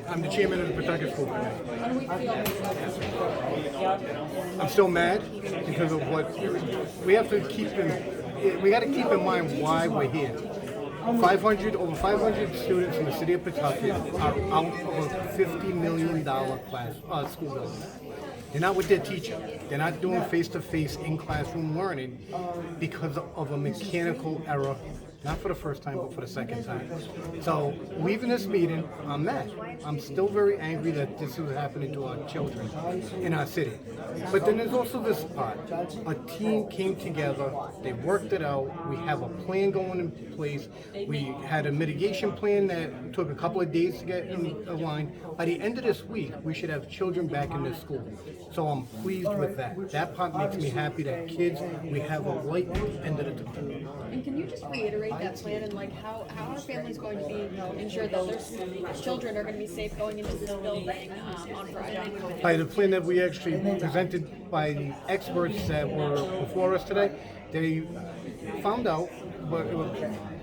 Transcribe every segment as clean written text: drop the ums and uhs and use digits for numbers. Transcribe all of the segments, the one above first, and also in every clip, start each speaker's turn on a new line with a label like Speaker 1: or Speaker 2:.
Speaker 1: I'm the chairman of the Pawtucket School Committee.
Speaker 2: How do we feel?
Speaker 1: I'm still mad because of what we have to keep in. We got to keep in mind why we're here. Over 500 students in the city of Pawtucket are out of a $50 million school building. They're not with their teacher. They're not doing face-to-face in-classroom learning because of a mechanical error, not for the first time, but for the second time. So, leaving this meeting, I'm mad. I'm still very angry that this is happening to our children in our city. But then there's also this part. A team came together, they worked it out, we have a plan going in place, we had a mitigation plan that took a couple of days to get in line. By the end of this week, we should have children back in this school. So I'm pleased with that. That part makes me happy that kids, we have a light at the end of the tunnel.
Speaker 2: And can you just reiterate that plan and like how are families going to be ensured that their children are going to be safe going into this building on Friday?
Speaker 1: By the plan that we actually presented by the experts that were before us today, they found out, but it was,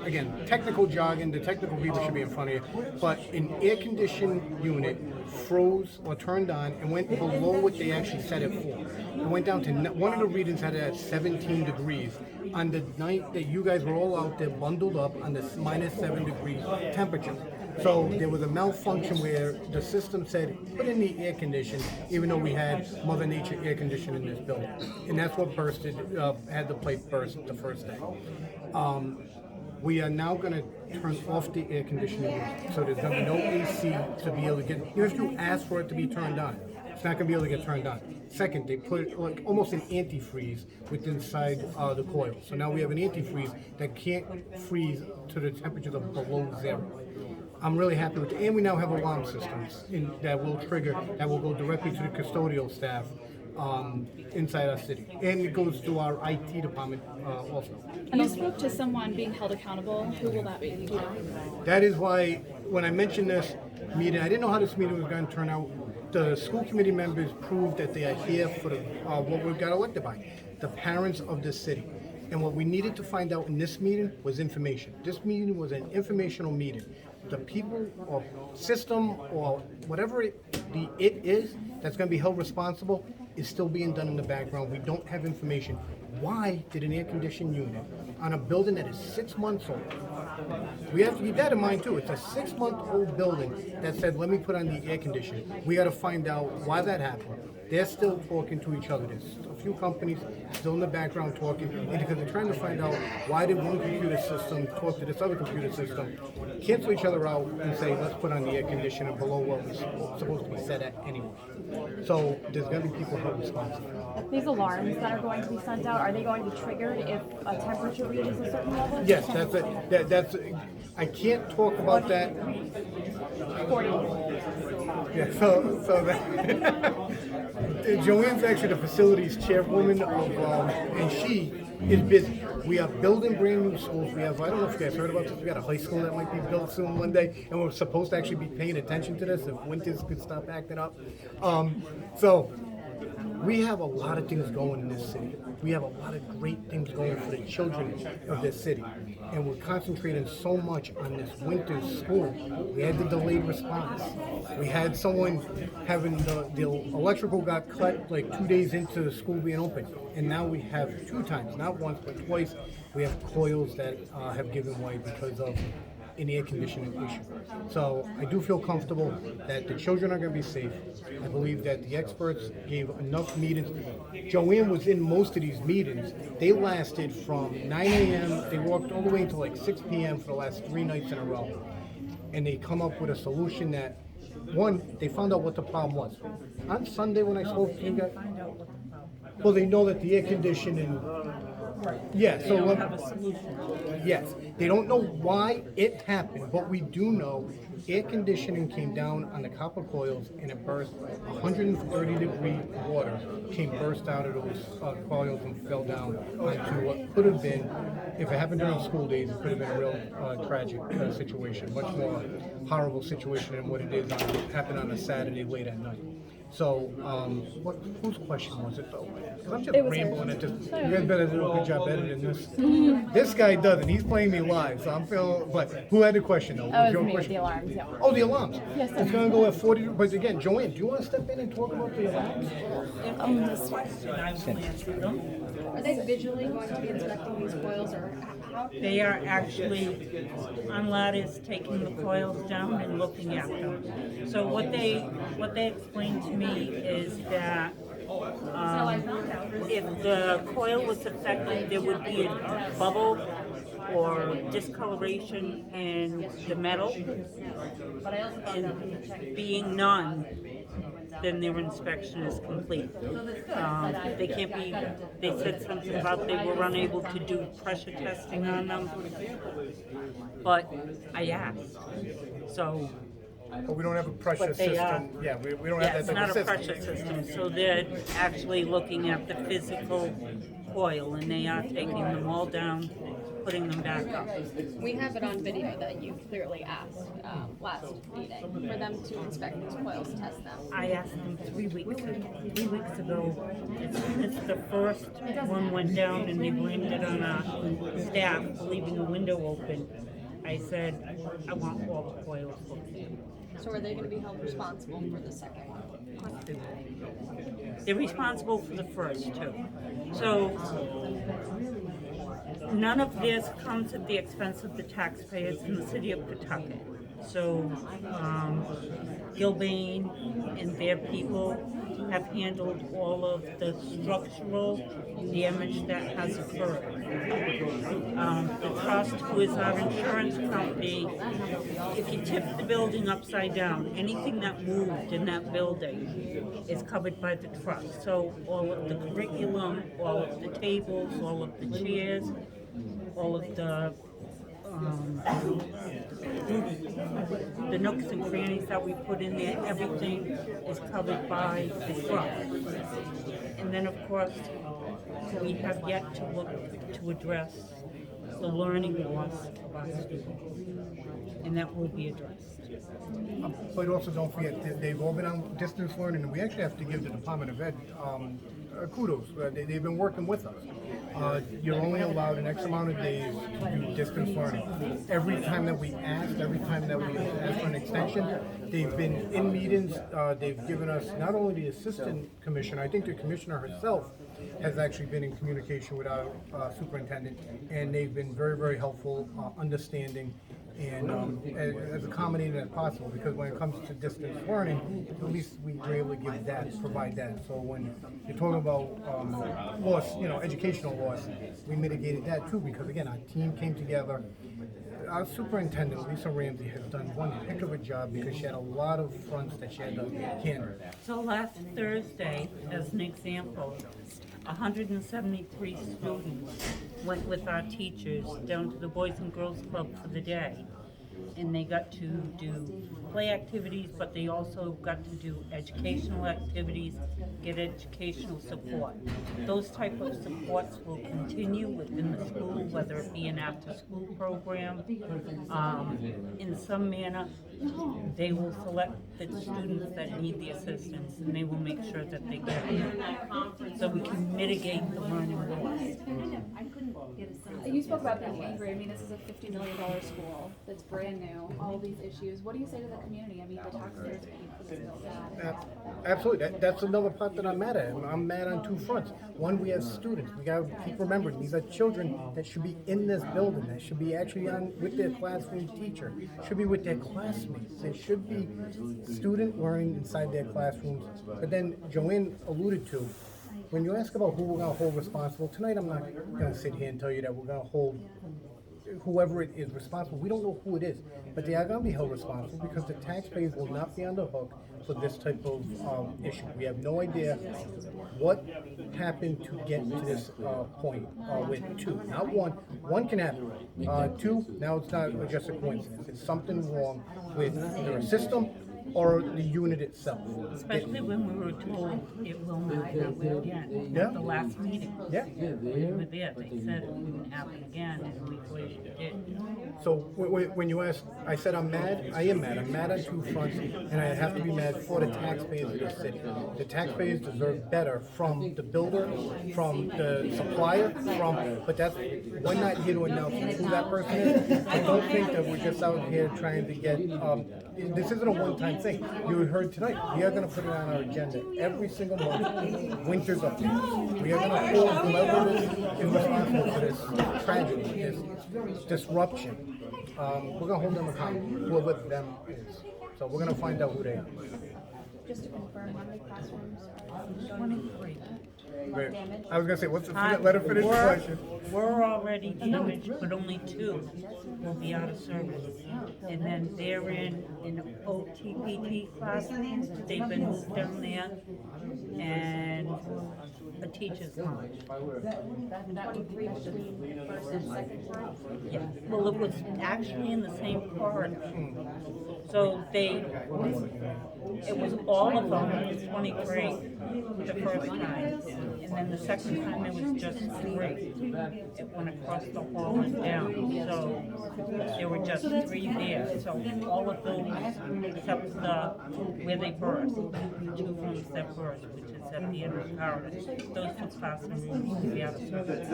Speaker 1: again, technical jargon, the technical people should be in front of you, but an air-conditioned unit froze or turned on and went below what they actually set it for. It went down to, one of the readings had it at 17 degrees. On the night that you guys were all out there bundled up on the -7 degree temperature. So there was a malfunction where the system said, put in the air condition, even though we had Mother Nature air conditioning in this building. And that's what bursted, had the pipe burst the first day. We are now going to turn off the air conditioning unit. So there's going to be no AC to be able to get, even if you ask for it to be turned on, it's not going to be able to get turned on. Second, they put like almost an antifreeze within inside the coil. So now we have an antifreeze that can't freeze to the temperatures of below zero. I'm really happy with it. And we now have alarm systems that will trigger, that will go directly to the custodial staff inside our city. And it goes to our IT department also.
Speaker 3: And you spoke to someone being held accountable. Who will that be?
Speaker 1: That is why when I mentioned this meeting, I didn't know how this meeting was going to turn out. The school committee members proved that they are here for the, what we got elected by, the parents of this city. And what we needed to find out in this meeting was information. This meeting was an informational meeting. The people or system or whatever it is that's going to be held responsible is still being done in the background. We don't have information. Why did an air conditioning unit on a building that is 6 months old? We have to keep that in mind too. It's a 6-month-old building that said, let me put on the air conditioning. We got to find out why that happened. They're still talking to each other. There's a few companies still in the background talking, and because they're trying to find out why did one computer system talk to this other computer system, cancel each other out and say, let's put on the air conditioner below what was supposed to be set at anyway. So there's going to be people held responsible.
Speaker 4: These alarms that are going to be sent out, are they going to be triggered if a temperature reaches a certain level?
Speaker 1: Yes, that's it. That's I can't talk about that.
Speaker 4: 40.
Speaker 1: Yeah, so that Joanne's actually the facilities chairwoman of, and she is busy. We are building brand new schools. We have, I don't know if you guys heard about this, we got a high school that might be built soon one day, and we're supposed to actually be paying attention to this if winters could stop acting up. So we have a lot of things going in this city. We have a lot of great things going for the children of this city. And we're concentrating so much on this winter school. We had the delayed response. We had someone having the electrical got cut like 2 days into the school being open. And now we have 2 times, not once, but twice, we have coils that have given way because of an air conditioning issue. So I do feel comfortable that the children are going to be safe. I believe that the experts gave enough meetings. Joanne was in most of these meetings. They lasted from 9 a.m. They walked all the way until like 6 p.m. for the last 3 nights in a row. And they come up with a solution that, one, they found out what the problem was. On Sunday when I spoke to you guys, well, they know that the air conditioning. Yeah, so yes, they don't know why it happened, but we do know air conditioning came down on the copper coils and it burst. 130-degree water burst out of those coils and fell down onto what could have been, if it happened during school days, it could have been a real tragic situation, much more horrible situation than what it is happened on a Saturday late at night. So, whose question was it though? Because I'm just rambling at this. You guys better do a good job editing this. This guy doesn't. He's playing me live, so I'm feeling, but who had the question though?
Speaker 4: That
Speaker 1: Your
Speaker 4: was me with
Speaker 1: question?
Speaker 4: the alarms, yeah.
Speaker 1: Oh, the alarms.
Speaker 4: Yes, sir.
Speaker 1: It's gonna go at 40, but again, Joanne, do you wanna step in and talk about the alarms?
Speaker 2: Are they visually going to be inspecting these coils, or how?
Speaker 5: They are actually on ladders taking the coils down and looking at them. So what they explained to me is that if the coil was affected, there would be a bubble or discoloration in the metal, and being none, then their inspection is complete. They can't be, they said something about they were unable to do pressure testing on them, but I asked, so.
Speaker 1: But we don't have a pressure
Speaker 5: But they are.
Speaker 1: system. Yeah, we don't
Speaker 5: Yeah,
Speaker 1: have
Speaker 5: it's
Speaker 1: that type
Speaker 5: not
Speaker 1: of
Speaker 5: a pressure system, so they're actually looking at the physical coil, and they are taking them all down, putting them back up.
Speaker 2: We have it on video that you clearly asked last meeting for them to inspect these coils, test them.
Speaker 5: I asked them 3 weeks ago. It's the first one went down, and they blamed it on our staff for leaving a window open. I said, I want all the coils looked at.
Speaker 2: So are they going to be held responsible for the second one?
Speaker 5: They're responsible for the first two. So none of this comes at the expense of the taxpayers in the city of Pawtucket. So Gilbane and their people have handled all of the structural damage that has occurred. The trust, who is our insurance company, if you tip the building upside down, anything that moved in that building is covered by the trust. So all of the curriculum, all of the tables, all of the chairs, all of the nooks and crannies that we put in there, everything is covered by the trust. And then, of course, we have yet to look to address the learning loss of our students, and that will be addressed.
Speaker 1: But also don't forget, they've all been on distance learning, and we actually have to give the Department of Ed kudos. They've been working with us. You're only allowed an X amount of days to do distance learning. Every time that we asked for an extension, they've been in meetings. They've given us not only the assistant commissioner, I think the commissioner herself has actually been in communication with our superintendent, and they've been very, very helpful, understanding, and as accommodating as possible, because when it comes to distance learning, at least we were able to give that, provide that. So when you're talking about loss, educational loss, we mitigated that too, because again, our team came together. Our superintendent, Lisa Ramsey, has done one heck of a job, because she had a lot of fronts that she had to handle.
Speaker 5: So last Thursday, as an example, 173 students went with our teachers down to the Boys and Girls Club for the day. And they got to do play activities, but they also got to do educational activities, get educational support. Those type of supports will continue within the school, whether it be an after-school program. In some manner, they will select the students that need the assistance, and they will make sure that they get it, so we can mitigate the learning loss.
Speaker 3: You spoke about being angry. I mean, this is a $50 million school that's brand new, all these issues. What do you say to the community? I mean, the taxpayers paying for this bill.
Speaker 1: Absolutely. That's another part that I'm mad at. I'm mad on two fronts. One, we have students. We got to keep remembering these are children that should be in this building. That should be actually with their classroom teacher. Should be with their classmates. They should be student learning inside their classrooms. But then Joanne alluded to, when you ask about who we're going to hold responsible, tonight I'm not going to sit here and tell you that we're going to hold whoever it is responsible. We don't know who it is, but they are going to be held responsible, because the taxpayers will not be on the hook for this type of issue. We have no idea what happened to get to this point with two. Not one. One can happen. Two, now it's not just a coincidence. It's something wrong with either a system or the unit itself?
Speaker 5: Especially when we were told it will not happen again.
Speaker 1: Yeah.
Speaker 5: At the last meeting.
Speaker 1: Yeah.
Speaker 5: We were there, they said it wouldn't happen again, and a week later it did.
Speaker 1: So when you ask, I said I'm mad. I am mad. I'm mad on two fronts, and I have to be mad for the taxpayers of this city. The taxpayers deserve better from the builder, from the supplier, but that's, we're not here to announce who that person is. I don't think that we're just out here trying to get, this isn't a one-time thing. You heard tonight, we are gonna put it on our agenda every single month, winter's update. We are gonna hold whoever is responsible for this tragedy, this disruption. We're gonna hold them accountable, whoever them is. So we're gonna find out who they are.
Speaker 3: Just to confirm, how many classrooms are
Speaker 5: 23.
Speaker 1: Wait, I was gonna say, what's the, let her finish the question.
Speaker 5: We're already damaged, but only 2 will be out of service. And then they're in OTPT classes, they've been moved down there, and a teacher's lounge.
Speaker 3: that 23 between first and second time?
Speaker 5: Yeah, well, it was actually in the same corridor. So it was all of them, 23, the first time. And then the second time it was just 3. It went across the hall and down. So there were just 3 there. So all of those, except where they burst, 2 rooms that burst, which is at the end of the corridor. Those 2 classrooms will be out of service.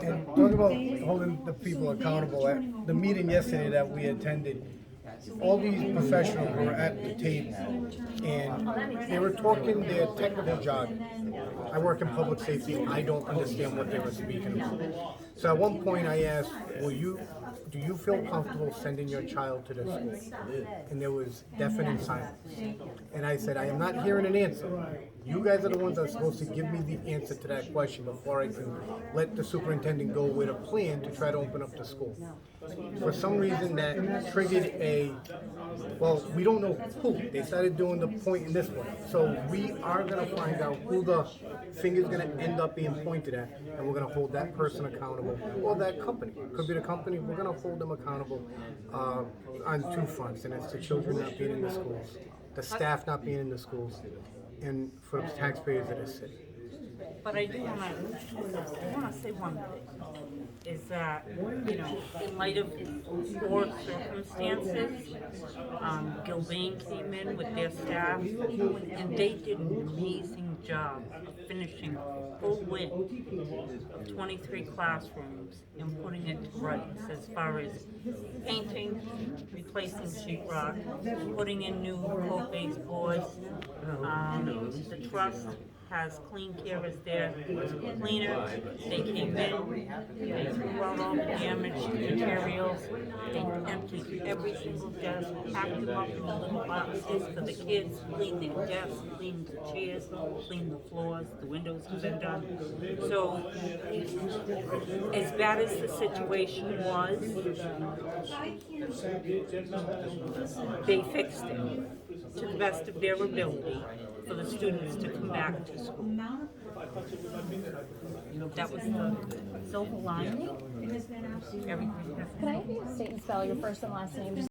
Speaker 1: And talk about holding the people accountable. At the meeting yesterday that we attended, all these professionals were at the table, and they were talking their technical jargon. I work in public safety, I don't understand what they were speaking about. So at one point I asked, do you feel comfortable sending your child to the school? And there was deafening silence. And I said, I am not hearing an answer. You guys are the ones that are supposed to give me the answer to that question before I can let the superintendent go with a plan to try to open up the school. For some reason that triggered well, we don't know who. They started doing the pointing this way. So we are gonna find out who the finger's gonna end up being pointed at, and we're gonna hold that person accountable, or that company. Could be the company, we're gonna hold them accountable on 2 fronts, and it's the children not being in the schools, the staff not being in the schools, and for the taxpayers of this city.
Speaker 5: But I do wanna say one thing, is that, in light of poor circumstances, Gilbane came in with their staff, and they did an amazing job of finishing a full width of 23 classrooms and putting it to rights as far as painting, replacing sheetrock, putting in new coat-based boards. The trust has Clean Care as their cleaner. They came in, they threw out all the damaged materials, they emptied every single desk, packed them up in the little boxes for the kids, cleaned their desks, cleaned the chairs, cleaned the floors, the windows have been done. So, as bad as the situation was, they fixed it to the best of their ability for the students to come back to school. That was the silver lining. Everything has
Speaker 4: Can I have you state and spell your first and last name?